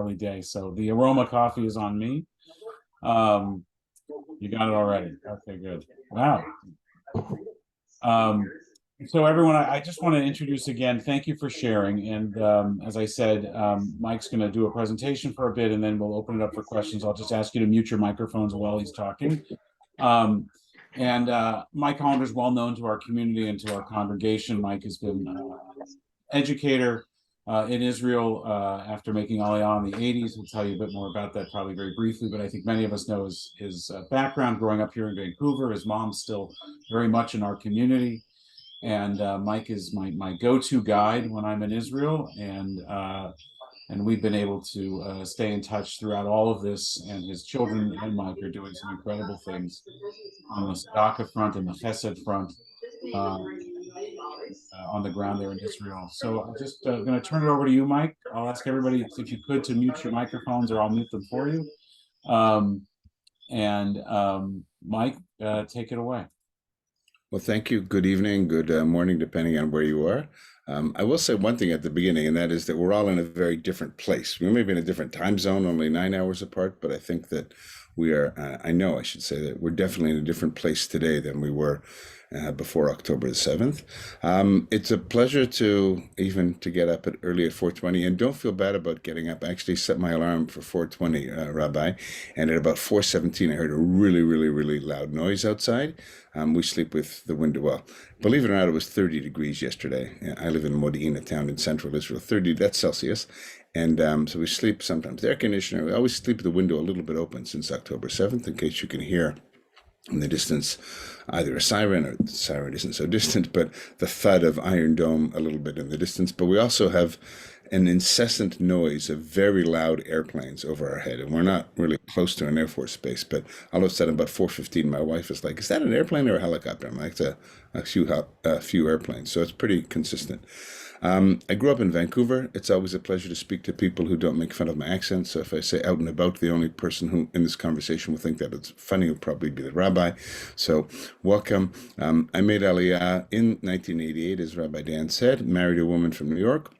early day. So the aroma coffee is on me. You got it already. Okay, good. Wow. So everyone, I just want to introduce again, thank you for sharing. And as I said, Mike's going to do a presentation for a bit, and then we'll open it up for questions. I'll just ask you to mute your microphones while he's talking. Mike Hollander is well known to our community and to our congregation. Mike has been educator in Israel after making Aliyah in the 80s. We'll tell you a bit more about that probably very briefly, but I think many of us know his background growing up here in Vancouver. His mom's still very much in our community. And Mike is my go-to guide when I'm in Israel. And we've been able to stay in touch throughout all of this. And his children and Mike are doing some incredible things on the tzedakah front and the chesed front. On the ground there in Israel. So I'm just going to turn it over to you, Mike. I'll ask everybody if you could to mute your microphones, or I'll mute them for you. Mike, take it away. Well, thank you. Good evening, good morning, depending on where you are. I will say one thing at the beginning, and that is that we're all in a very different place. We may be in a different time zone, only 9 hours apart, but I think that we are, I should say that we're definitely in a different place today than we were before October the 7th. It's a pleasure to get up early at 4:20, and don't feel bad about getting up. I actually set my alarm for 4:20, Rabbi, and at about 4:17, I heard a really, really, really loud noise outside. We sleep with the window. Well, believe it or not, it was 30 degrees yesterday. I live in Modi'in, a town in central Israel, 30, that's Celsius. And so we sleep sometimes. The air conditioner, we always sleep with the window a little bit open since October 7th, in case you can hear in the distance either a siren, or the siren isn't so distant, but the thud of Iron Dome a little bit in the distance. But we also have an incessant noise of very loud airplanes over our head. And we're not really close to an Air Force base, but all of a sudden about 4:15, my wife is like, is that an airplane or a helicopter? I'm like, it's a few airplanes. So it's pretty consistent. I grew up in Vancouver. It's always a pleasure to speak to people who don't make fun of my accent. So if I say out and about, the only person who in this conversation will think that it's funny will probably be the rabbi. So welcome. I made Aliyah in 1988, as Rabbi Dan said, married a woman from New York.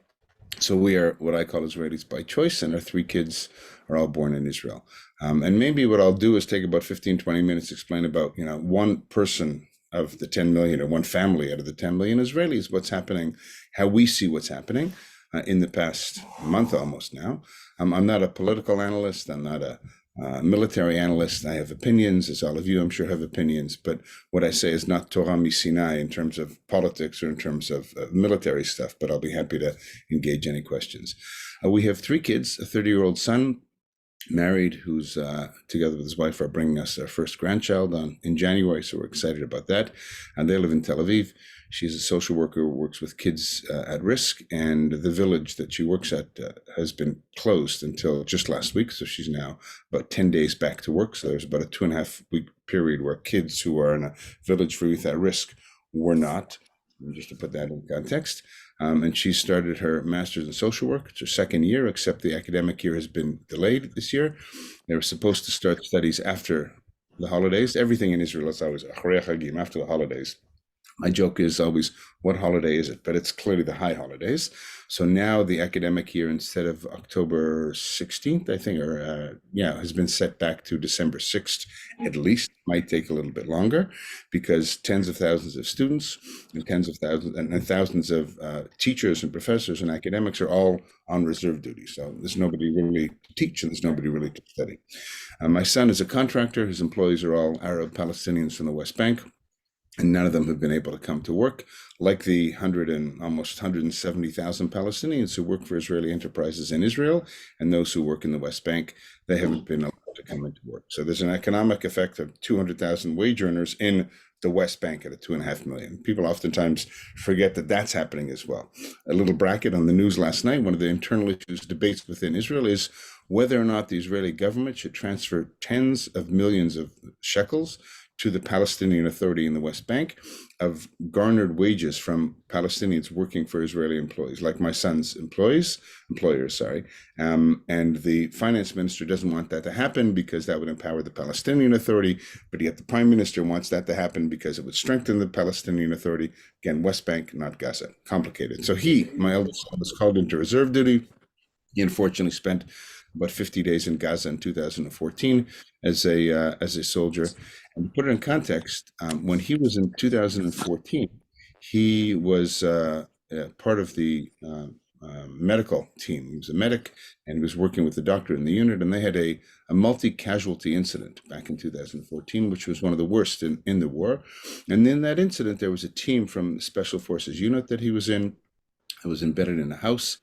So we are what I call Israelis by choice, and our 3 kids are all born in Israel. And maybe what I'll do is take about 15, 20 minutes to explain about, one person of the 10 million, or one family out of the 10 million Israelis, what's happening, how we see what's happening in the past month almost now. I'm not a political analyst. I'm not a military analyst. I have opinions, as all of you I'm sure have opinions, but what I say is not Torah Misinai in terms of politics or in terms of military stuff, but I'll be happy to engage any questions. We have 3 kids, a 30-year-old son, married, who's together with his wife are bringing us our first grandchild in January, so we're excited about that. And they live in Tel Aviv. She's a social worker who works with kids at risk, and the village that she works at has been closed until just last week, so she's now about 10 days back to work. So there's about a 2.5-week period where kids who are in a village for youth at risk were not, just to put that in context. And she started her master's in social work. It's her 2nd year, except the academic year has been delayed this year. They were supposed to start studies after the holidays. Everything in Israel is always Acharei Chagim, after the holidays. My joke is always, what holiday is it? But it's clearly the high holidays. So now the academic year, instead of October 16th, I think, has been set back to December 6th, at least. Might take a little bit longer, because tens of thousands of students and tens of thousands and thousands of teachers and professors and academics are all on reserve duty. So there's nobody really to teach, and there's nobody really to study. My son is a contractor. His employees are all Arab Palestinians from the West Bank, and none of them have been able to come to work, like the almost 170,000 Palestinians who work for Israeli enterprises in Israel, and those who work in the West Bank. They haven't been allowed to come into work. So there's an economic effect of 200,000 wage earners in the West Bank at 2.5 million. People oftentimes forget that that's happening as well. A little bracket on the news last night, one of the internal issues debates within Israel is whether or not the Israeli government should transfer tens of millions of shekels to the Palestinian Authority in the West Bank of garnered wages from Palestinians working for Israeli employees, like my son's employers, and the finance minister doesn't want that to happen because that would empower the Palestinian Authority, but yet the prime minister wants that to happen because it would strengthen the Palestinian Authority. Again, West Bank, not Gaza. Complicated. So my eldest son, was called into reserve duty. He unfortunately spent about 50 days in Gaza in 2014 as a soldier. And to put it in context, when he was in 2014, he was part of the medical team. He was a medic and he was working with the doctor in the unit, and they had a multi-casualty incident back in 2014, which was one of the worst in the war. And in that incident, there was a team from the Special Forces unit that he was in. I was embedded in a house,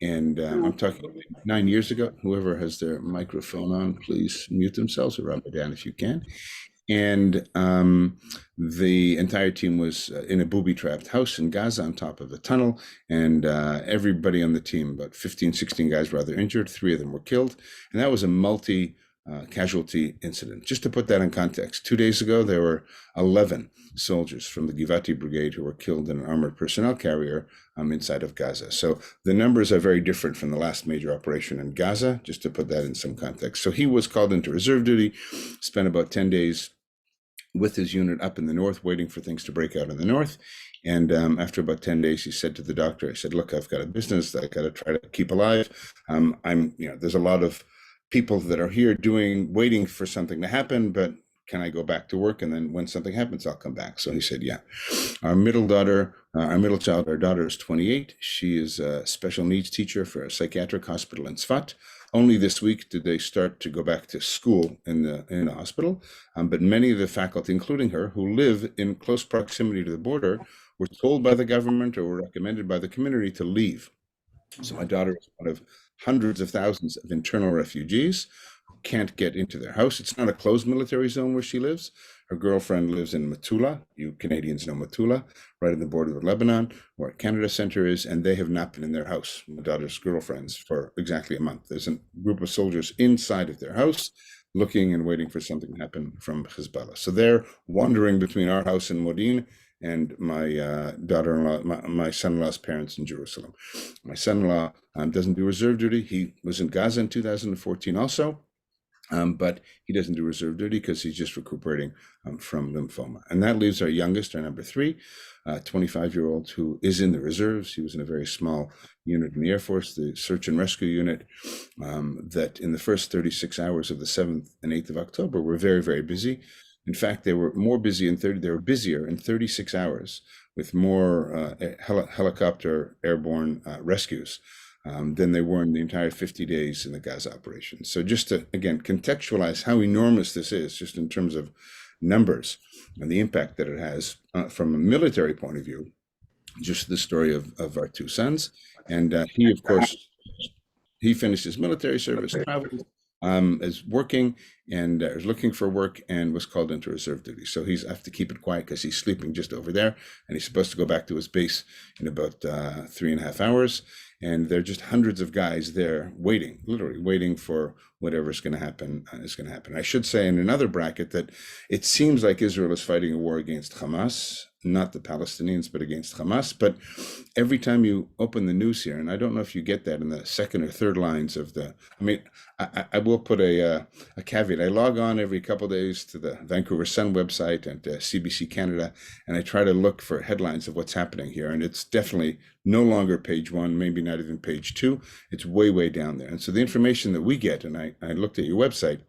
and I'm talking 9 years ago. Whoever has their microphone on, please mute themselves, or Rabbi Dan if you can. And the entire team was in a booby-trapped house in Gaza on top of a tunnel, and everybody on the team, about 15, 16 guys, rather injured. 3 of them were killed, and that was a multi-casualty incident. Just to put that in context, 2 days ago, there were 11 soldiers from the Givati Brigade who were killed in an armored personnel carrier inside of Gaza. So the numbers are very different from the last major operation in Gaza, just to put that in some context. So he was called into reserve duty, spent about 10 days with his unit up in the north, waiting for things to break out in the north. And after about 10 days, he said to the doctor, I said, look, I've got a business that I got to try to keep alive. There's a lot of people that are here waiting for something to happen, but can I go back to work? And then when something happens, I'll come back. So he said, yeah. Our middle child, our daughter is 28. She is a special needs teacher for a psychiatric hospital in Tzfat. Only this week did they start to go back to school in the hospital. But many of the faculty, including her, who live in close proximity to the border, were told by the government or were recommended by the community to leave. So my daughter is one of hundreds of thousands of internal refugees who can't get into their house. It's not a closed military zone where she lives. Her girlfriend lives in Metula. You Canadians know Metula, right at the border with Lebanon, where Canada Center is, and they have not been in their house, my daughter's girlfriends, for exactly a month. There's a group of soldiers inside of their house looking and waiting for something to happen from Hezbollah. So they're wandering between our house in Modin and my daughter-in-law, my son-in-law's parents in Jerusalem. My son-in-law doesn't do reserve duty. He was in Gaza in 2014 also. But he doesn't do reserve duty because he's just recuperating from lymphoma. And that leaves our youngest, our number 3, 25-year-old, who is in the reserves. He was in a very small unit in the Air Force, the search and rescue unit, that in the first 36 hours of the 7th and 8th of October were very, very busy. In fact, they were busier in 36 hours with more helicopter airborne rescues than they were in the entire 50 days in the Gaza operation. So just to, again, contextualize how enormous this is, just in terms of numbers and the impact that it has from a military point of view, just the story of our 2 sons. And he, of course, he finished his military service, traveled, is working and is looking for work, and was called into reserve duty. So I have to keep it quiet because he's sleeping just over there, and he's supposed to go back to his base in about 3.5 hours. And there are just hundreds of guys there waiting, literally waiting for whatever is going to happen I should say in another bracket that it seems like Israel is fighting a war against Hamas, not the Palestinians, but against Hamas. But every time you open the news here, and I don't know if you get that in the second or third lines of I will put a caveat. I log on every couple of days to the Vancouver Sun website and CBC Canada, and I try to look for headlines of what's happening here. And it's definitely no longer page 1, maybe not even page 2. It's way, way down there. And so the information that we get, and I looked at your website,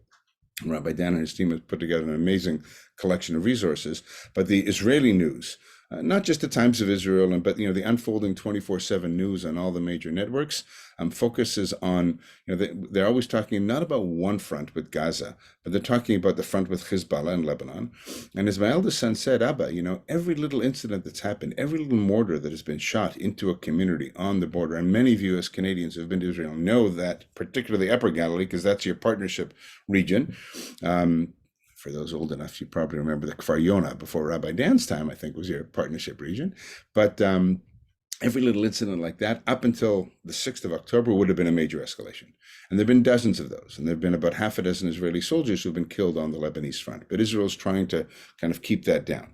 Rabbi Dan and his team has put together an amazing collection of resources, but the Israeli news, not just the Times of Israel, but the unfolding 24/7 news on all the major networks, focuses on, they're always talking not about one front with Gaza, but they're talking about the front with Hezbollah in Lebanon. And as my eldest son said, Abba, every little incident that's happened, every little mortar that has been shot into a community on the border, and many of you as Canadians who have been to Israel know that, particularly Upper Galilee, because that's your partnership region. For those old enough, you probably remember the Kfar Yonah before Rabbi Dan's time, I think, was your partnership region. But every little incident like that, up until the 6th of October, would have been a major escalation. And there have been dozens of those. And there have been about half a dozen Israeli soldiers who've been killed on the Lebanese front. But Israel's trying to kind of keep that down.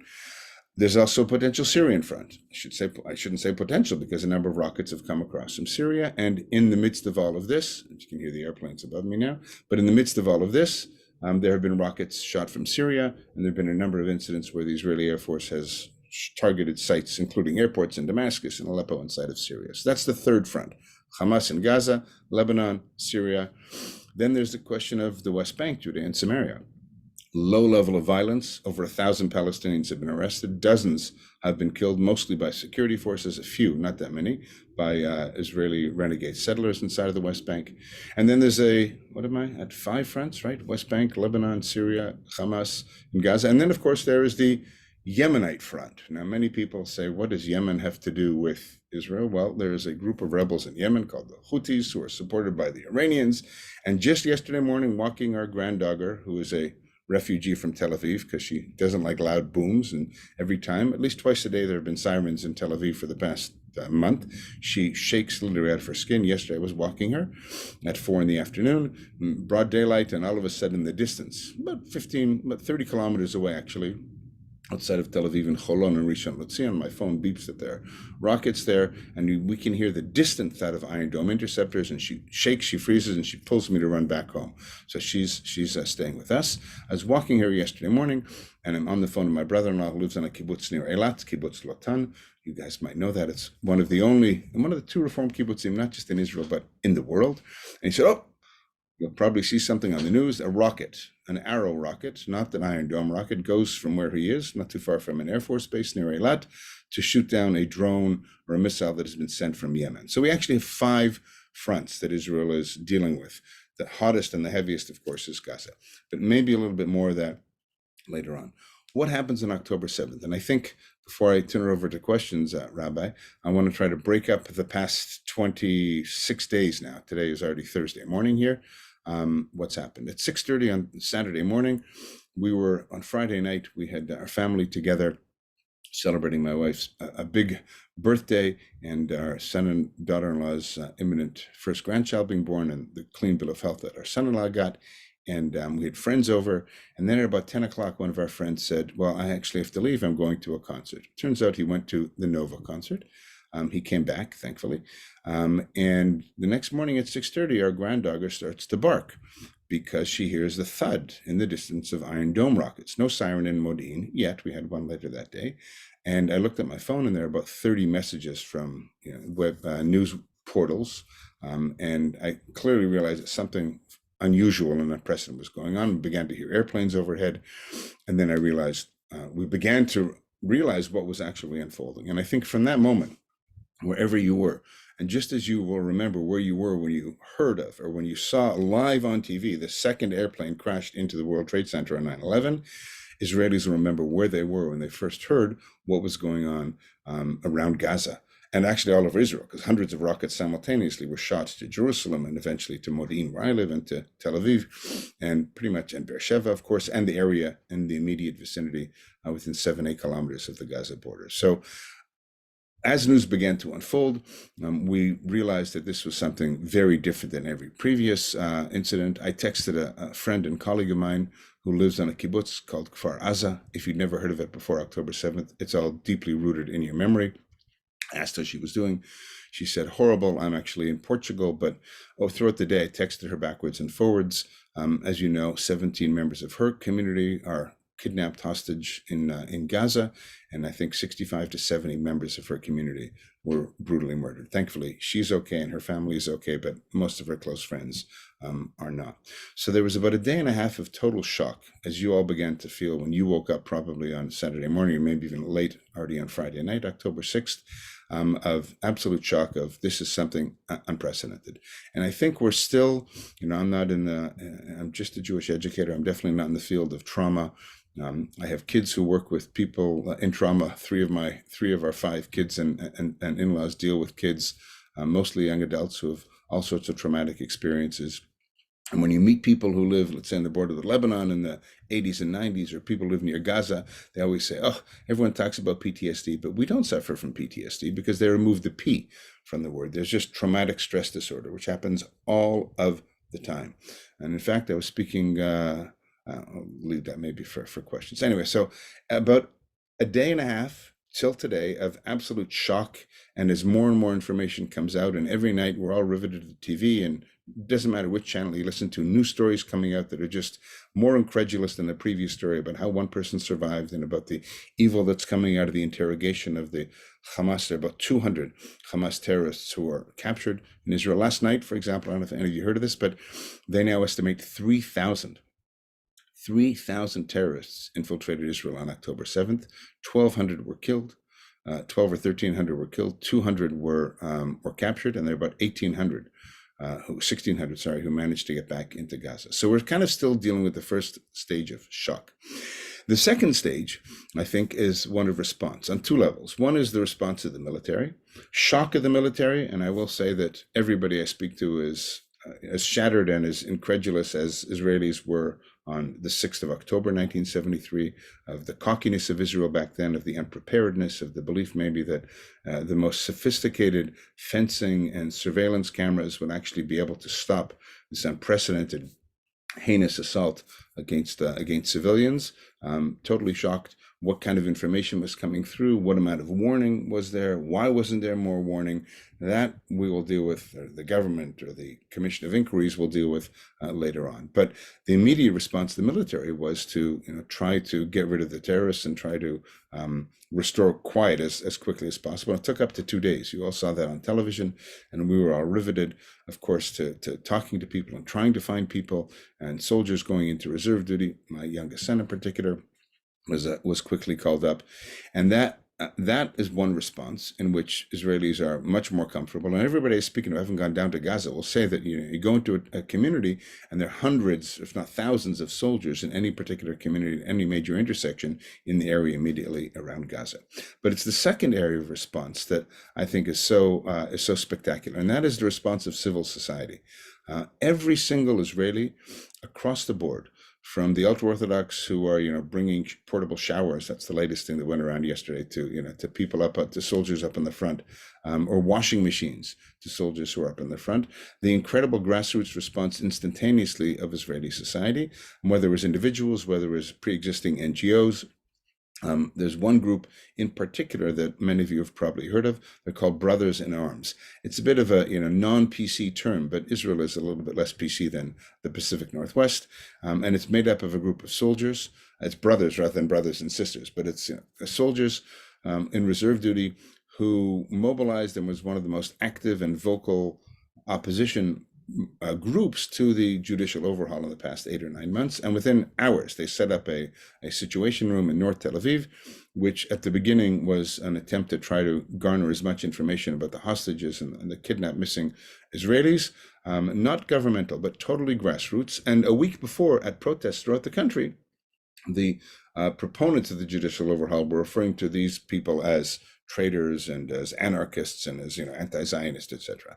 There's also a potential Syrian front. I shouldn't say potential, because a number of rockets have come across from Syria. And in the midst of all of this, you can hear the airplanes above me now, but in the midst of all of this, there have been rockets shot from Syria, and there have been a number of incidents where the Israeli Air Force has targeted sites, including airports in Damascus and Aleppo inside of Syria. So that's the third front. Hamas in Gaza, Lebanon, Syria. Then there's the question of the West Bank, Judea and Samaria. Low level of violence. Over 1,000 Palestinians have been arrested. Dozens have been killed, mostly by security forces, a few, not that many, by Israeli renegade settlers inside of the West Bank. And then there's at 5 fronts, right? West Bank, Lebanon, Syria, Hamas, and Gaza. And then, of course, there is the Yemenite front. Now, many people say, what does Yemen have to do with Israel? Well, there is a group of rebels in Yemen called the Houthis who are supported by the Iranians. And just yesterday morning, walking our granddaughter, who is a refugee from Tel Aviv because she doesn't like loud booms, and every time, at least twice a day, there have been sirens in Tel Aviv for the past month. She shakes literally out of her skin. Yesterday I was walking her at 4 p.m, broad daylight, and all of a sudden in the distance, about 30 kilometers away actually, outside of Tel Aviv in Holon and Rishon LeZion, my phone beeps that there are rockets there, and we can hear the distant thud of Iron Dome interceptors, and she shakes, she freezes, and she pulls me to run back home. So she's staying with us. I was walking here yesterday morning, and I'm on the phone with my brother-in-law who lives on a kibbutz near Eilat, Kibbutz Lotan. You guys might know that. It's one of the 2 Reform kibbutzim, not just in Israel, but in the world. And he said, oh, you'll probably see something on the news, a rocket, an Arrow rocket, not an Iron Dome rocket, goes from where he is, not too far from an Air Force base near Eilat, to shoot down a drone or a missile that has been sent from Yemen. So we actually have 5 fronts that Israel is dealing with. The hottest and the heaviest, of course, is Gaza, but maybe a little bit more of that later on. What happens on October 7th? And I think before I turn it over to questions, Rabbi, I want to try to break up the past 26 days now. Today is already Thursday morning here. What's happened? At 6:30 on Saturday morning, we were on Friday night, we had our family together celebrating my wife's a big birthday and our son and daughter-in-law's imminent first grandchild being born, and the clean bill of health that our son-in-law got. And we had friends over, and then at about 10 o'clock, one of our friends said, well, I actually have to leave. I'm going to a concert. Turns out he went to the Nova concert. He came back, thankfully. And the next morning at 6:30, our granddaughter starts to bark because she hears the thud in the distance of Iron Dome rockets. No siren in Modi'in yet. We had one later that day. And I looked at my phone, and there are about 30 messages from web news portals. And I clearly realized that something unusual and unprecedented was going on. We began to hear airplanes overhead. And then I realized, we began to realize what was actually unfolding. And I think from that moment, wherever you were, and just as you will remember where you were when you heard of or when you saw live on TV the second airplane crashed into the World Trade Center on 9/11, Israelis will remember where they were when they first heard what was going on around Gaza, and actually all over Israel, because hundreds of rockets simultaneously were shot to Jerusalem and eventually to Modi'in, where I live, and to Tel Aviv, and pretty much in Beersheba, of course, and the area in the immediate vicinity within 7-8 kilometers of the Gaza border. So as news began to unfold, we realized that this was something very different than every previous incident. I texted a friend and colleague of mine who lives on a kibbutz called Kfar Aza. If you'd never heard of it before October 7th, it's all deeply rooted in your memory. I asked how she was doing. She said, horrible. I'm actually in Portugal, but throughout the day, I texted her backwards and forwards. As you know, 17 members of her community are kidnapped hostage in Gaza, and I think 65 to 70 members of her community were brutally murdered. Thankfully, she's okay and her family is okay, but most of her close friends are not. So there was about a day and a half of total shock, as you all began to feel when you woke up probably on Saturday morning, or maybe even late already on Friday night, October 6th, of absolute shock of this is something unprecedented. And I think we're still, I'm just a Jewish educator. I'm definitely not in the field of trauma. I have kids who work with people in trauma. Three of our 5 kids and in-laws deal with kids, mostly young adults who have all sorts of traumatic experiences. And when you meet people who live, let's say, on the border of Lebanon in the 80s and 90s, or people who live near Gaza, they always say, oh, everyone talks about PTSD, but we don't suffer from PTSD because they removed the P from the word. There's just traumatic stress disorder, which happens all of the time. And in fact, I was speaking, I'll leave that maybe for questions. Anyway, so about a day and a half till today of absolute shock. And as more and more information comes out, and every night we're all riveted to the TV and doesn't matter which channel you listen to, new stories coming out that are just more incredulous than the previous story about how one person survived and about the evil that's coming out of the interrogation of the Hamas. There are about 200 Hamas terrorists who are captured in Israel. Last night, for example, I don't know if any of you heard of this, but they now estimate 3,000 terrorists infiltrated Israel on October 7th. 1,200 were killed. 12 or 1,300 were killed. 200 were captured, and there are about 1,600, who managed to get back into Gaza. So we're kind of still dealing with the first stage of shock. The second stage, I think, is one of response on two levels. One is the response of the military, shock of the military, and I will say that everybody I speak to is as shattered and as incredulous as Israelis were on the 6th of October, 1973, of the cockiness of Israel back then, of the unpreparedness, of the belief maybe that the most sophisticated fencing and surveillance cameras would actually be able to stop this unprecedented, heinous assault against civilians. Totally shocked what kind of information was coming through, what amount of warning was there, why wasn't there more warning. That we will deal with, or the government or the Commission of Inquiries will deal with later on. But the immediate response of the military was to try to get rid of the terrorists and try to restore quiet as quickly as possible. It took up to 2 days. You all saw that on television, and we were all riveted, of course, to talking to people and trying to find people, and soldiers going into reserve duty. My youngest son in particular was quickly called up, and that is one response in which Israelis are much more comfortable. And everybody I speak to, who haven't gone down to Gaza, will say that you go into a community and there are hundreds, if not thousands, of soldiers in any particular community, any major intersection in the area immediately around Gaza. But it's the second area of response that I think is so spectacular, and that is the response of civil society. Every single Israeli across the board, from the ultra-Orthodox who are, bringing portable showers. That's the latest thing that went around yesterday to people to soldiers up in the front, or washing machines to soldiers who are up in the front. The incredible grassroots response instantaneously of Israeli society, whether it was individuals, whether it was pre-existing NGOs. There's one group in particular that many of you have probably heard of. They're called Brothers in Arms. It's a bit of a non-PC term, but Israel is a little bit less PC than the Pacific Northwest, and it's made up of a group of soldiers. It's brothers rather than brothers and sisters, but it's soldiers in reserve duty who mobilized and was one of the most active and vocal opposition groups to the judicial overhaul in the past 8 or 9 months. And within hours, they set up a situation room in North Tel Aviv, which at the beginning was an attempt to try to garner as much information about the hostages and the kidnapped missing Israelis, not governmental, but totally grassroots. And a week before, at protests throughout the country, the proponents of the judicial overhaul were referring to these people as traitors and as anarchists and as anti-Zionist, etc.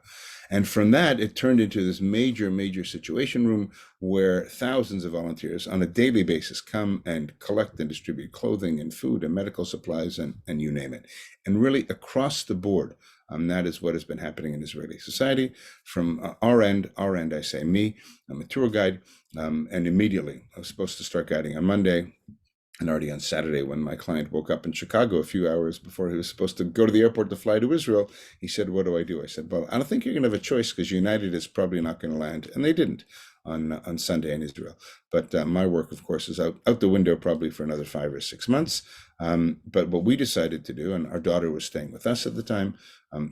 And from that, it turned into this major situation room where thousands of volunteers on a daily basis come and collect and distribute clothing and food and medical supplies and you name it. And really across the board, that is what has been happening in Israeli society. From our end, I say me, I'm a tour guide, and immediately I was supposed to start guiding on Monday. And already on Saturday, when my client woke up in Chicago a few hours before he was supposed to go to the airport to fly to Israel, he said, "What do I do?" I said, "Well, I don't think you're going to have a choice because United is probably not going to land." And they didn't on Sunday in Israel. But my work, of course, is out the window probably for another 5 or 6 months. But what we decided to do, and our daughter was staying with us at the time,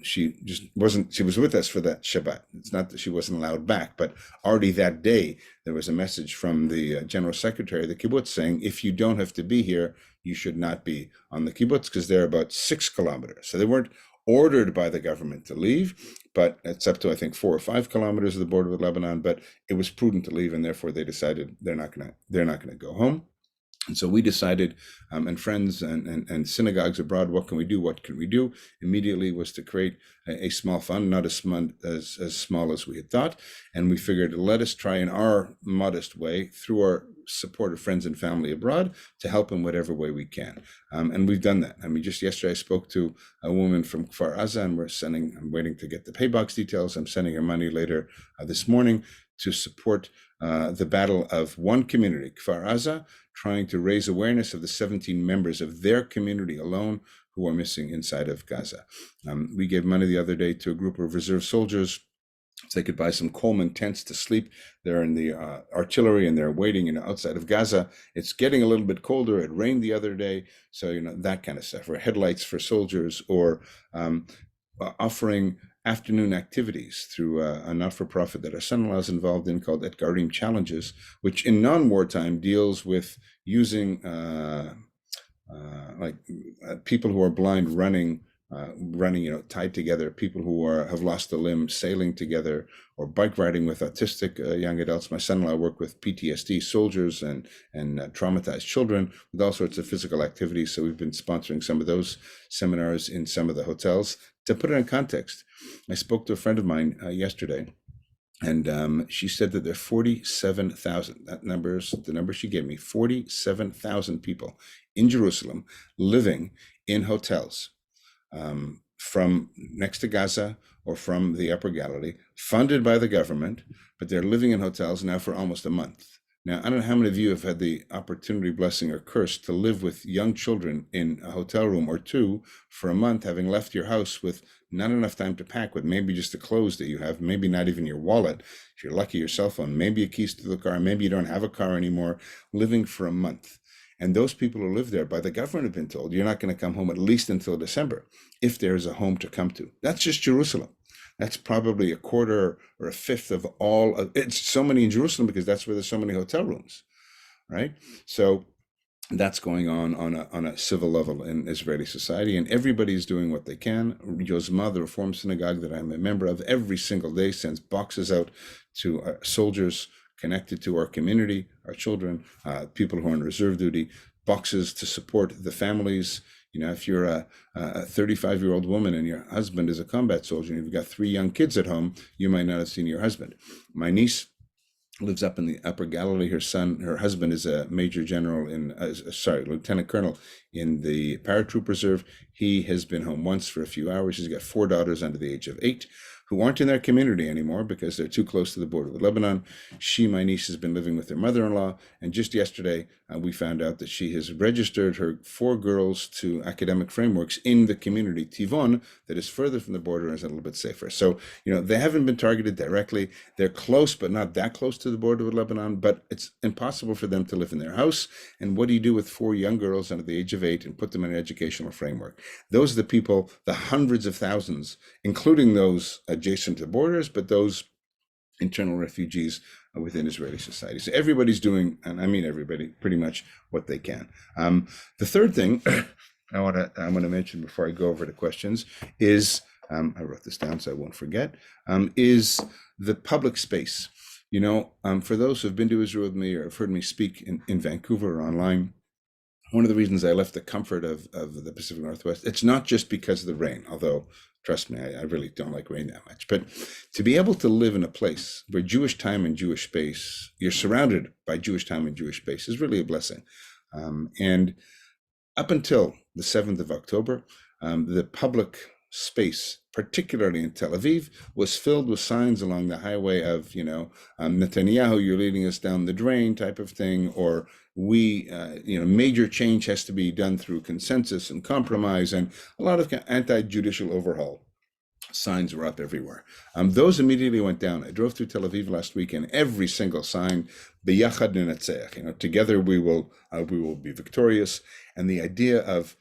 she was with us for that Shabbat. It's not that she wasn't allowed back, but already that day, there was a message from the general secretary of the kibbutz saying, if you don't have to be here, you should not be on the kibbutz, because they're about 6 kilometers. So they weren't ordered by the government to leave, but it's up to, I think, 4 or 5 kilometers of the border with Lebanon, but it was prudent to leave, and therefore they decided they're not going to go home. And so we decided, and friends and synagogues abroad, what can we do? Immediately was to create a small fund, not as small as we had thought. And we figured, let us try in our modest way, through our support of friends and family abroad, to help in whatever way we can. And we've done that. I mean, just yesterday I spoke to a woman from Kfar Aza, and I'm waiting to get the pay box details. I'm sending her money later this morning to support the battle of one community, Kfar Aza, trying to raise awareness of the 17 members of their community alone who are missing inside of Gaza. We gave money the other day to a group of reserve soldiers if they could buy some Coleman tents to sleep. They're in the artillery and they're waiting, outside of Gaza. It's getting a little bit colder. It rained the other day. So, that kind of stuff, or headlights for soldiers, or offering afternoon activities through a not-for-profit that our son-in-law is involved in called Etgarim Challenges, which in non-wartime deals with using people who are blind running, tied together, people who have lost a limb sailing together, or bike riding with autistic young adults. My son-in-law worked with PTSD soldiers and traumatized children with all sorts of physical activities. So we've been sponsoring some of those seminars in some of the hotels. To put it in context, I spoke to a friend of mine yesterday, and she said that there are 47,000, the number she gave me, 47,000 people in Jerusalem living in hotels from next to Gaza or from the Upper Galilee, funded by the government, but they're living in hotels now for almost a month. Now, I don't know how many of you have had the opportunity, blessing or curse, to live with young children in a hotel room or two for a month, having left your house with not enough time to pack, with maybe just the clothes that you have, maybe not even your wallet, if you're lucky, your cell phone, maybe your keys to the car, maybe you don't have a car anymore, living for a month. And those people who live there, by the government, have been told, you're not going to come home at least until December, if there's a home to come to. That's just Jerusalem. That's probably a quarter or a fifth of all of it's so many in Jerusalem, because that's where there's so many hotel rooms, right? So that's going on a civil level in Israeli society, and everybody's doing what they can. Yozma, the Reform Synagogue that I'm a member of, every single day sends boxes out to soldiers connected to our community, our children, people who are on reserve duty, boxes to support the families. If you're a 35-year-old woman and your husband is a combat soldier and you've got 3 young kids at home, you might not have seen your husband. My niece lives up in the Upper Galilee. Her husband is a major general lieutenant colonel in the paratroop reserve. He has been home once for a few hours. He's got 4 daughters under the age of 8 who aren't in their community anymore because they're too close to the border with Lebanon. My niece, has been living with her mother-in-law, and just yesterday we found out that she has registered her 4 girls to academic frameworks in the community Tivon that is further from the border and is a little bit safer. So, they haven't been targeted directly. They're close, but not that close to the border with Lebanon, but it's impossible for them to live in their house. And what do you do with 4 young girls under the age of 8 and put them in an educational framework? Those are the people, the hundreds of thousands, including those adjacent to borders, but those internal refugees within Israeli society. So everybody's doing, and I mean everybody, pretty much what they can. The third thing I want to mention before I go over to questions is, I wrote this down so I won't forget, is the public space. For those who've been to Israel with me or have heard me speak in Vancouver or online, one of the reasons I left the comfort of the Pacific Northwest, it's not just because of the rain, although trust me, I really don't like rain that much, but to be able to live in a place where Jewish time and Jewish space, you're surrounded by Jewish time and Jewish space, is really a blessing. And up until the 7th of October, the public space, particularly in Tel Aviv, was filled with signs along the highway of, Netanyahu, you're leading us down the drain type of thing, or major change has to be done through consensus and compromise, and a lot of anti-judicial overhaul signs were up everywhere. Those immediately went down. I drove through Tel Aviv last week, and every single sign, B'yachad nenatzech, together we will be victorious, and the idea of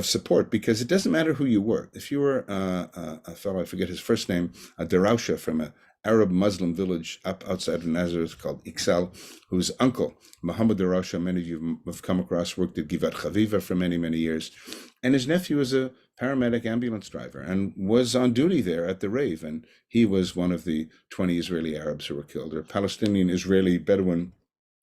support, because it doesn't matter who you were. If you were a fellow, I forget his first name, a Derausha from an Arab Muslim village up outside of Nazareth called Ixal, whose uncle, Muhammad Derausha, many of you have come across, worked at Givat Chaviva for many, many years. And his nephew was a paramedic ambulance driver and was on duty there at the rave. And he was one of the 20 Israeli Arabs who were killed, or Palestinian Israeli Bedouin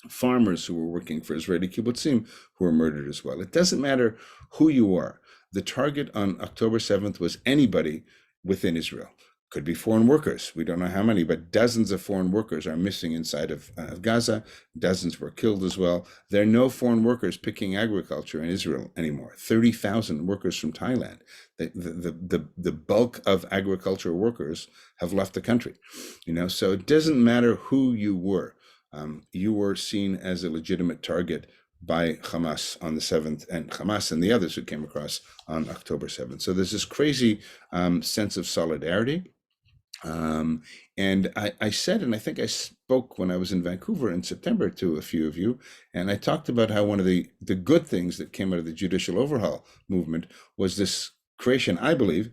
farmers who were working for Israeli kibbutzim who were murdered as well. It doesn't matter who you are. The target on October 7th was anybody within Israel. Could be foreign workers. We don't know how many, but dozens of foreign workers are missing inside of Gaza. Dozens were killed as well. There are no foreign workers picking agriculture in Israel anymore. 30,000 workers from Thailand. The bulk of agricultural workers have left the country. So it doesn't matter who you were. You were seen as a legitimate target by Hamas on the 7th, and Hamas and the others who came across on October 7th. So there's this crazy sense of solidarity. And I said, and I think I spoke when I was in Vancouver in September to a few of you, and I talked about how one of the good things that came out of the judicial overhaul movement was this creation, I believe,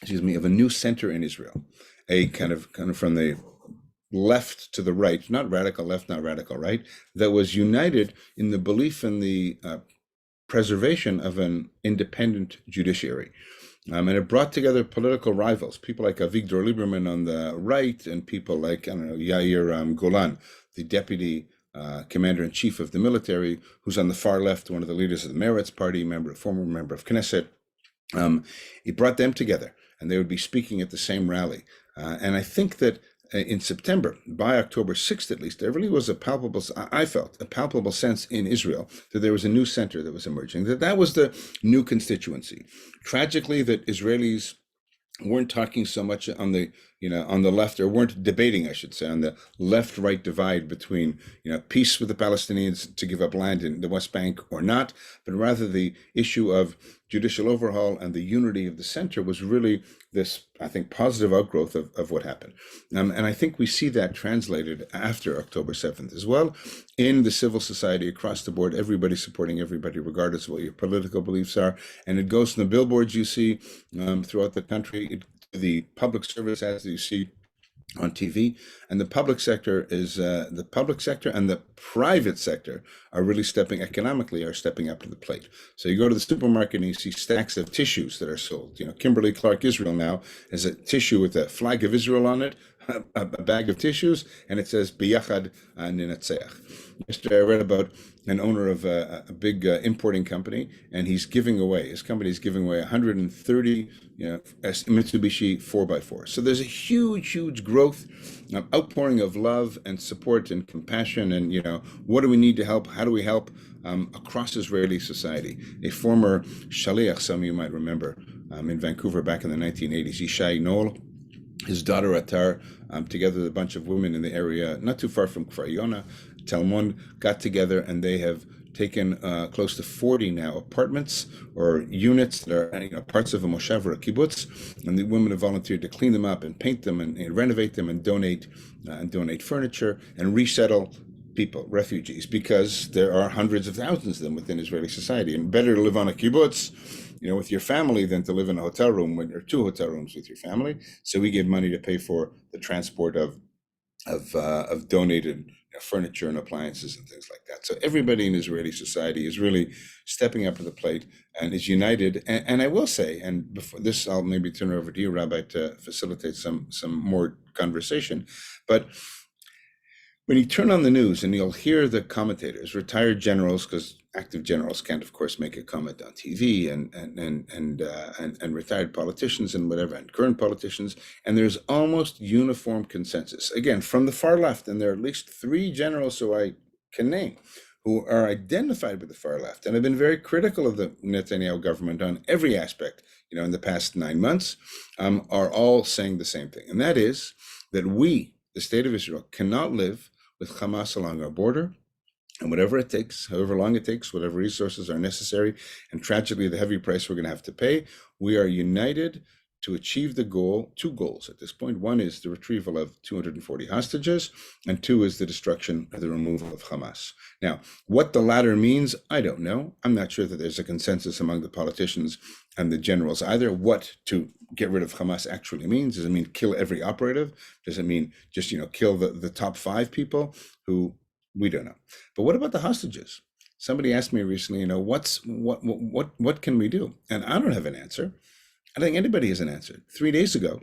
excuse me, of a new center in Israel, a kind of from the left to the right, not radical left, not radical right, that was united in the belief in the preservation of an independent judiciary. And it brought together political rivals, people like Avigdor Lieberman on the right, and people like, I don't know, Yair Golan, the deputy commander-in-chief of the military, who's on the far left, one of the leaders of the Meretz party, former member of Knesset. It brought them together, and they would be speaking at the same rally. And I think that in September, by October 6th at least, there really was I felt a palpable sense in Israel that there was a new center that was emerging, that was the new constituency. Tragically, that Israelis weren't talking so much on the left, or weren't debating, I should say, on the left-right divide between peace with the Palestinians to give up land in the West Bank or not, but rather the issue of judicial overhaul and the unity of the center was really this, I think, positive outgrowth of what happened. And I think we see that translated after October 7th as well in the civil society across the board, everybody supporting everybody, regardless of what your political beliefs are. And it goes from the billboards you see throughout the country, the public service ads that you see on TV, and the public sector is the public sector and the private sector are really stepping up to the plate. So you go to the supermarket and you see stacks of tissues that are sold. Kimberly Clark Israel now has a tissue with a flag of Israel on it, a bag of tissues, and it says Biyachad Ninatzeach. Yesterday I read about an owner of a big importing company, and his company is giving away 130 Mitsubishi 4x4. So there's a huge growth, outpouring of love and support and compassion, and what do we need to help? How do we help across Israeli society? A former shaliach, some of you might remember, in Vancouver back in the 1980s, Yishai Noel, his daughter Atar, together with a bunch of women in the area, not too far from Kfar Yona, Talmon, got together, and they have taken close to 40 now apartments or units that are parts of a moshav or a kibbutz, and the women have volunteered to clean them up and paint them and renovate them and donate furniture and resettle people, refugees, because there are hundreds of thousands of them within Israeli society, and better to live on a kibbutz with your family than to live in a hotel room or two hotel rooms with your family. So we give money to pay for the transport of donated furniture and appliances and things like that. So everybody in Israeli society is really stepping up to the plate and is united. And I will say, and before this, I'll maybe turn it over to you, Rabbi, to facilitate some more conversation. But when you turn on the news and you'll hear the commentators, retired generals, because active generals can't, of course, make a comment on TV, and retired politicians and whatever, and current politicians, and there's almost uniform consensus. Again, from the far left, and there are at least 3 generals who I can name who are identified with the far left and have been very critical of the Netanyahu government on every aspect, in the past 9 months, are all saying the same thing, and that is that we, the state of Israel, cannot live with Hamas along our border, and whatever it takes, however long it takes, whatever resources are necessary, and tragically the heavy price we're going to have to pay, we are united to achieve the goal, 2 goals at this point. One is the retrieval of 240 hostages, and 2 is the destruction or the removal of Hamas. Now, what the latter means, I don't know. I'm not sure that there's a consensus among the politicians and the generals either. What to get rid of Hamas actually means. Does it mean kill every operative? Does it mean just, kill the top 5 people who we don't know? But what about the hostages? Somebody asked me recently, what can we do? And I don't have an answer. I don't think anybody has an answer. 3 days ago,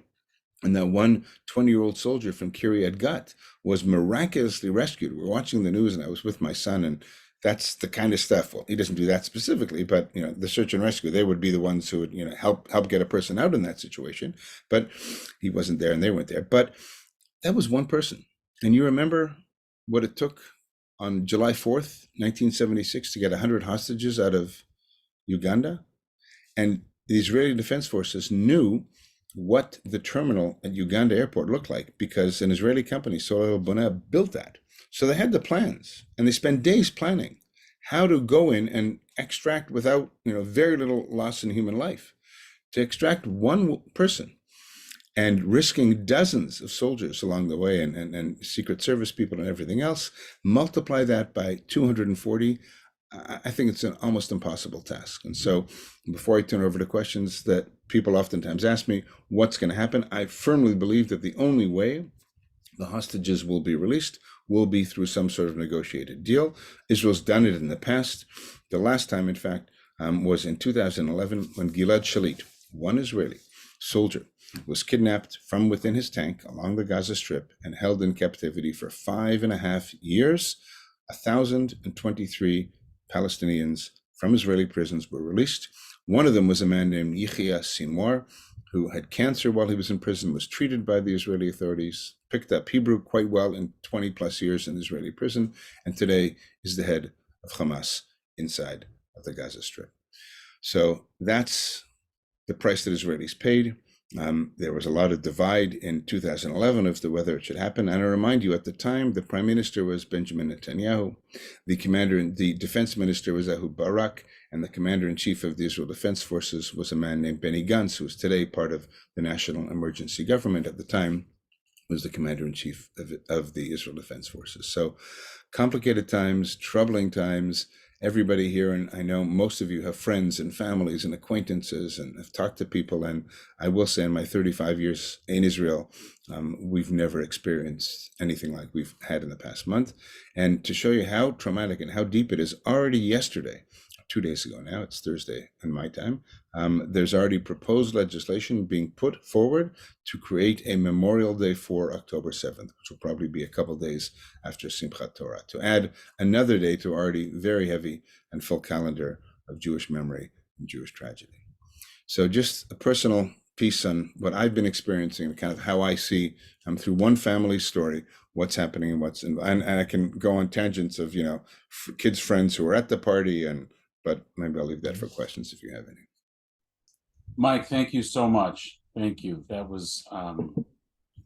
and that one 20-year-old soldier from Kiryat Gat was miraculously rescued. We were watching the news, and I was with my son, and that's the kind of stuff. Well, he doesn't do that specifically, but the search and rescue, they would be the ones who would help get a person out in that situation. But he wasn't there, and they weren't there. But that was one person. And you remember what it took on July 4th, 1976, to get 100 hostages out of Uganda? And the Israeli Defense Forces knew what the terminal at Uganda airport looked like because an Israeli company, Soleil Boneh, built that. So they had the plans, and they spent days planning how to go in and extract without very little loss in human life, to extract one person. and risking dozens of soldiers along the way and Secret Service people and everything else. Multiply that by 240. I think it's an almost impossible task. And so before I turn over to questions that people oftentimes ask me, what's going to happen? I firmly believe that the only way the hostages will be released will be through some sort of negotiated deal. Israel's done it in the past. The last time, in fact, was in 2011 when Gilad Shalit, one Israeli soldier, was kidnapped from within his tank along the Gaza Strip and held in captivity for 5.5 years. 1,023 Palestinians from Israeli prisons were released. One of them was a man named Yihya Sinwar, who had cancer while he was in prison, was treated by the Israeli authorities, picked up Hebrew quite well in 20 plus years in Israeli prison, and today is the head of Hamas inside of the Gaza Strip. So that's the price that Israelis paid. There was a lot of divide in 2011 as to whether it should happen. And I remind you, at the time, the prime minister was Benjamin Netanyahu. The defense minister was Ehud Barak. And the commander-in-chief of the Israel Defense Forces was a man named Benny Gantz, who is today part of the national emergency government. At the time, was the commander-in-chief of the Israel Defense Forces. So complicated times, troubling times. Everybody here, and I know most of you have friends and families and acquaintances and have talked to people. And I will say in my 35 years in Israel, we've never experienced anything like we've had in the past month. And to show you how traumatic and how deep it is, already yesterday, 2 days ago now, it's Thursday in my time, there's already proposed legislation being put forward to create a Memorial Day for October 7th, which will probably be a couple days after Simchat Torah, to add another day to already very heavy and full calendar of Jewish memory and Jewish tragedy. So just a personal piece on what I've been experiencing and kind of how I see through one family's story, what's happening and and I can go on tangents of, kids' friends who are at the party, but maybe I'll leave that for questions if you have any. Mike, thank you so much. Thank you. That was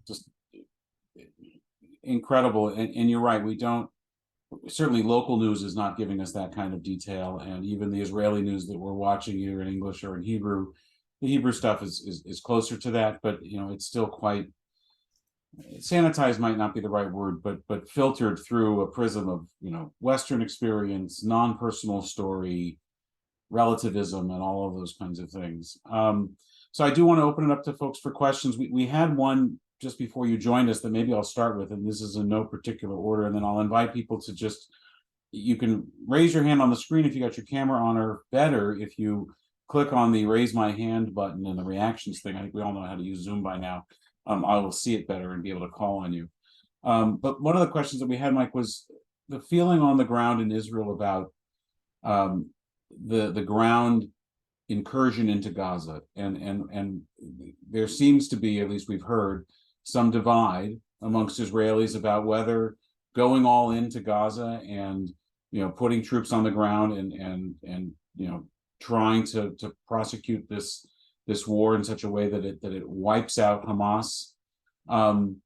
just incredible. And you're right, certainly local news is not giving us that kind of detail. And even the Israeli news that we're watching either in English or in Hebrew, the Hebrew stuff is closer to that, but it's still quite sanitized, might not be the right word, but filtered through a prism of Western experience, non-personal story, relativism, and all of those kinds of things. So I do want to open it up to folks for questions. We had one just before you joined us that maybe I'll start with, and this is in no particular order, and then I'll invite people to you can raise your hand on the screen if you got your camera on, or better, if you click on the raise my hand button and the reactions thing. I think we all know how to use Zoom by now. I will see it better and be able to call on you. But one of the questions that we had, Mike, was the feeling on the ground in Israel about the ground incursion into Gaza, and there seems to be, at least we've heard, some divide amongst Israelis about whether going all into Gaza and putting troops on the ground and trying to prosecute this war in such a way that it wipes out Hamas, and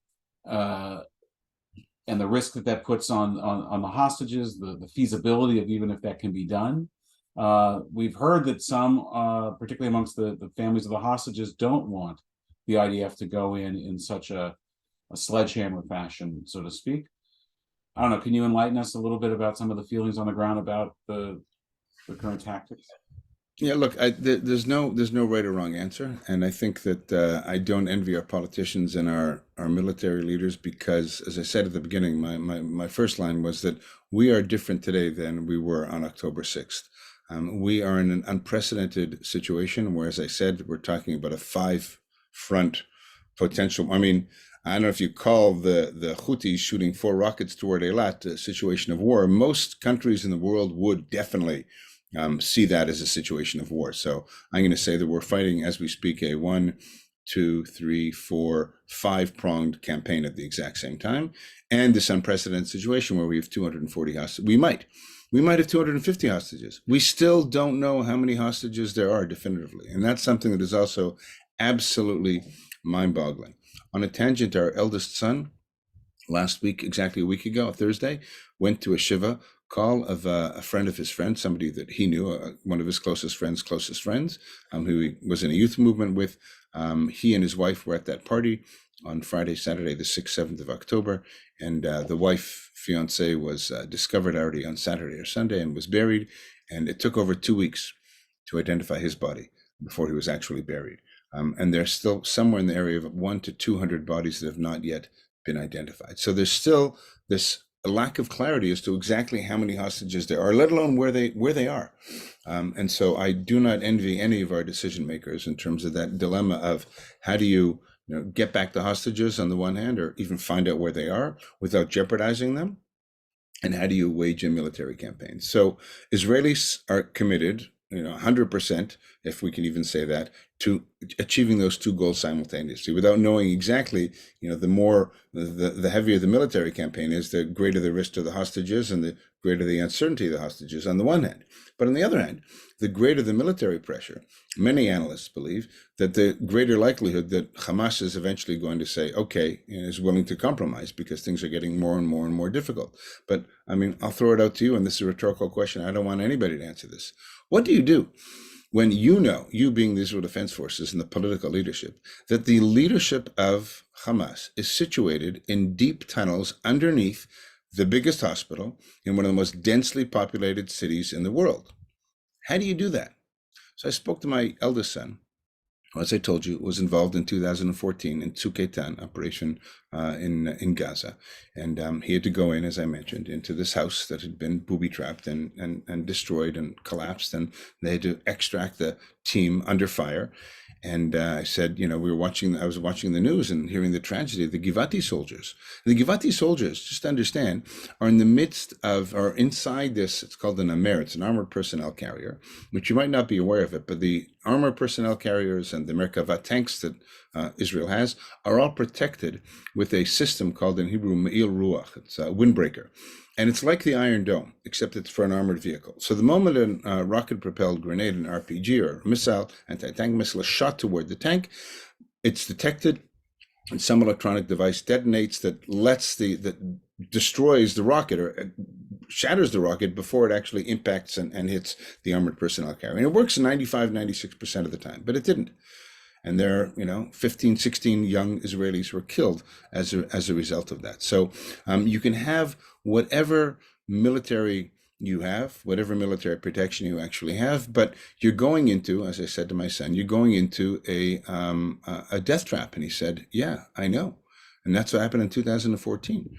the risk that puts on the hostages, the feasibility of even if that can be done. We've heard that some, particularly amongst the families of the hostages, don't want the IDF to go in such a sledgehammer fashion, so to speak. I don't know. Can you enlighten us a little bit about some of the feelings on the ground about the current tactics? Yeah, look, there's no right or wrong answer, and I think that I don't envy our politicians and our military leaders, because, as I said at the beginning, my first line was that we are different today than we were on October 6th. We are in an unprecedented situation where, as I said, we're talking about a 5-front potential. I mean, I don't know if you call the Houthis shooting 4 rockets toward Eilat a situation of war. Most countries in the world would definitely see that as a situation of war. So I'm going to say that we're fighting, as we speak, a 1, 2, 3, 4, 5-pronged campaign at the exact same time, and this unprecedented situation where we have 240 hostages. We might have 250 hostages. We still don't know how many hostages there are definitively, and that's something that is also absolutely mind-boggling. On a tangent, our eldest son, last week, exactly a week ago, Thursday, went to a shiva call of a friend of his friend, somebody that he knew, one of his closest friends, who he was in a youth movement with, He and his wife were at that party on Friday, Saturday, the 6th, 7th of October. And the wife, fiance, was discovered already on Saturday or Sunday and was buried. And it took over 2 weeks to identify his body before he was actually buried. And there's still somewhere in the area of 100 to 200 bodies that have not yet been identified. So there's still this lack of clarity as to exactly how many hostages there are, let alone where they are. And so I do not envy any of our decision makers in terms of that dilemma of how do you, get back the hostages on the one hand, or even find out where they are without jeopardizing them, and how do you wage a military campaign? So Israelis are committed, 100%, if we can even say that, to achieving those two goals simultaneously, without knowing exactly, the heavier the military campaign is, the greater the risk to the hostages and the greater the uncertainty of the hostages on the one hand. But on the other hand, the greater the military pressure, many analysts believe that the greater likelihood that Hamas is eventually going to say, okay, is willing to compromise because things are getting more and more and more difficult. But I'll throw it out to you, and this is a rhetorical question. I don't want anybody to answer this. What do you do when you being the Israel Defense Forces and the political leadership, that the leadership of Hamas is situated in deep tunnels underneath the biggest hospital in one of the most densely populated cities in the world? How do you do that? So I spoke to my eldest son, who, as I told you, was involved in 2014 in Tzuk Eitan operation in Gaza. And he had to go in, as I mentioned, into this house that had been booby-trapped and destroyed and collapsed. And they had to extract the team under fire. And I said, I was watching the news and hearing the tragedy of the Givati soldiers. And the Givati soldiers, just to understand, are in the midst of, or inside this, it's called an Amer, it's an armored personnel carrier, which you might not be aware of it, but the armored personnel carriers and the Merkava tanks that Israel has are all protected with a system called in Hebrew Me'il Ruach. It's a windbreaker. And it's like the Iron Dome, except it's for an armored vehicle. So the moment a rocket-propelled grenade, an RPG or a missile, anti-tank missile, is shot toward the tank, it's detected, and some electronic device detonates that destroys the rocket or shatters the rocket before it actually impacts and hits the armored personnel carrier. And it works 95, 96% of the time, but it didn't. And there, 15, 16 young Israelis were killed as a result of that. So you can have whatever military you have, whatever military protection you actually have, but you're going into, as I said to my son, you're going into a death trap. And he said, yeah, I know. And that's what happened in 2014.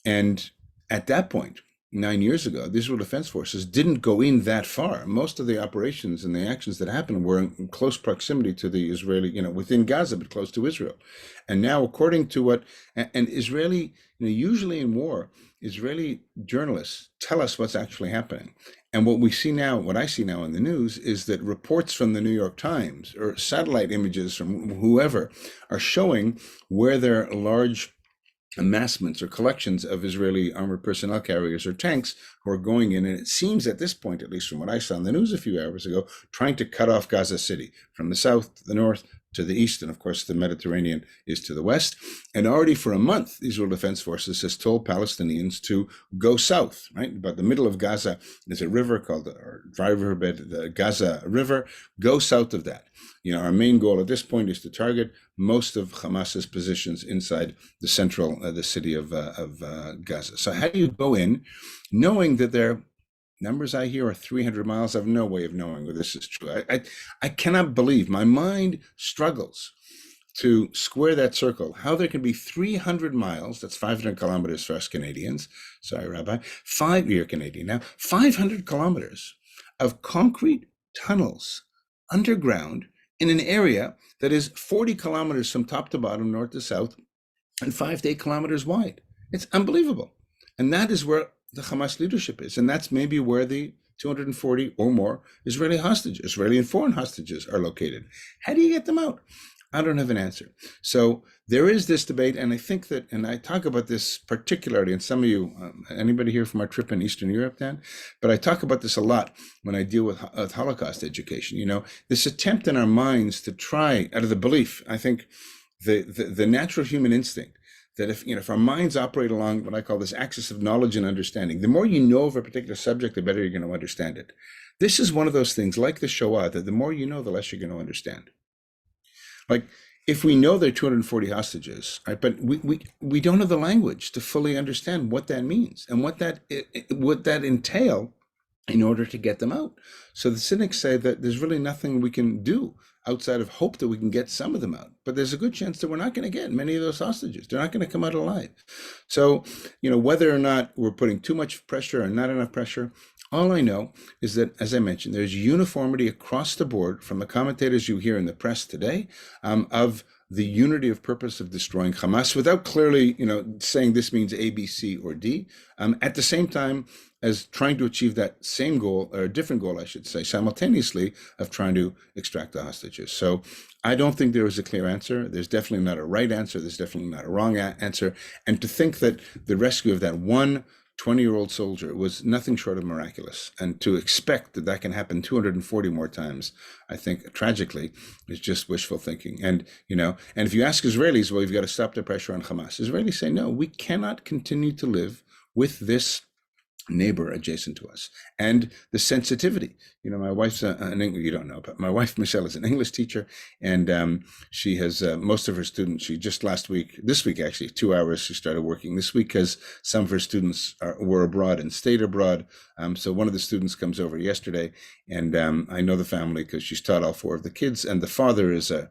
And at that point, 9 years ago, the Israel Defense Forces didn't go in that far. Most of the operations and the actions that happened were in close proximity to the Israeli, within Gaza, but close to Israel. And now, according to and Israeli, usually in war, Israeli journalists tell us what's actually happening. And what I see now in the news is that reports from the New York Times or satellite images from whoever are showing where there are large amassments or collections of Israeli armored personnel carriers or tanks who are going in, and it seems at this point, at least from what I saw in the news a few hours ago, trying to cut off Gaza City from the south to the north to the east, and of course the Mediterranean is to the west. And already for a month, the Israel Defense Forces has told Palestinians to go south, right? About the middle of Gaza, there's a river called, or dry riverbed, the Gaza River. Go south of that. Our main goal at this point is to target most of Hamas's positions inside the central, the city of Gaza. So how do you go in knowing that their numbers I hear are 300 miles? I have no way of knowing whether this is true. I cannot believe, my mind struggles to square that circle, how there can be 300 miles, that's 500 kilometers for us Canadians, sorry, Rabbi, you're Canadian now, 500 kilometers of concrete tunnels underground in an area that is 40 kilometers from top to bottom, north to south, and 5 to 8 kilometers wide. It's unbelievable. And that is where the Hamas leadership is. And that's maybe where the 240 or more Israeli and foreign hostages are located. How do you get them out? I don't have an answer. So there is this debate, and I think that, and I talk about this particularly, and some of you, anybody here from our trip in Eastern Europe, Dan? But I talk about this a lot when I deal with Holocaust education. This attempt in our minds to try, out of the belief, I think, the natural human instinct, that if our minds operate along what I call this axis of knowledge and understanding, the more you know of a particular subject, the better you're going to understand it. This is one of those things, like the Shoah, that the more you know, the less you're going to understand. Like, if we know there are 240 hostages, right, but we don't have the language to fully understand what that means and what that entail in order to get them out. So the cynics say that there's really nothing we can do outside of hope that we can get some of them out. But there's a good chance that we're not going to get many of those hostages. They're not going to come out alive. So, whether or not we're putting too much pressure or not enough pressure, all I know is that, as I mentioned, there's uniformity across the board from the commentators you hear in the press today of the unity of purpose of destroying Hamas without clearly, saying this means A, B, C, or D. At the same time as trying to achieve that same goal, or a different goal, I should say, simultaneously of trying to extract the hostages. So I don't think there is a clear answer. There's definitely not a right answer. There's definitely not a wrong answer. And to think that the rescue of that one 20-year-old soldier was nothing short of miraculous. And to expect that that can happen 240 more times, I think, tragically, is just wishful thinking. And, and if you ask Israelis, well, you've got to stop the pressure on Hamas. Israelis say, no, we cannot continue to live with this neighbor adjacent to us, and the sensitivity. My wife's you don't know, but my wife Michelle is an English teacher, and she has most of her students. She just this week actually, 2 hours she started working this week because some of her students were abroad and stayed abroad. So one of the students comes over yesterday, and I know the family because she's taught all 4 of the kids, and the father is a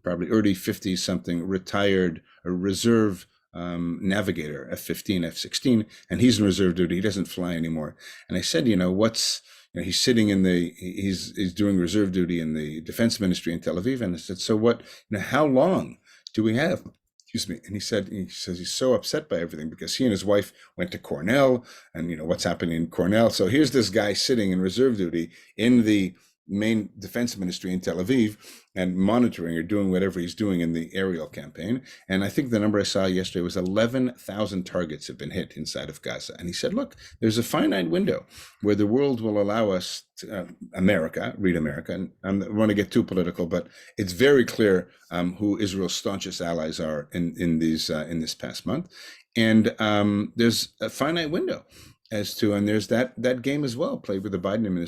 probably early 50s something, retired, a reserve navigator, F-15, F-16, and he's in reserve duty. He doesn't fly anymore. And I said, he's sitting he's doing reserve duty in the defense ministry in Tel Aviv. And I said, so what, how long do we have? Excuse me. And he says he's so upset by everything because he and his wife went to Cornell, and what's happening in Cornell. So here's this guy sitting in reserve duty in the main defense ministry in Tel Aviv and monitoring or doing whatever he's doing in the aerial campaign. And I think the number I saw yesterday was 11,000 targets have been hit inside of Gaza. And he said, look, there's a finite window where the world will allow us to, read America, and I don't want to get too political, but it's very clear who Israel's staunchest allies are in this past month. And there's a finite window and there's that game as well played with the Biden administration.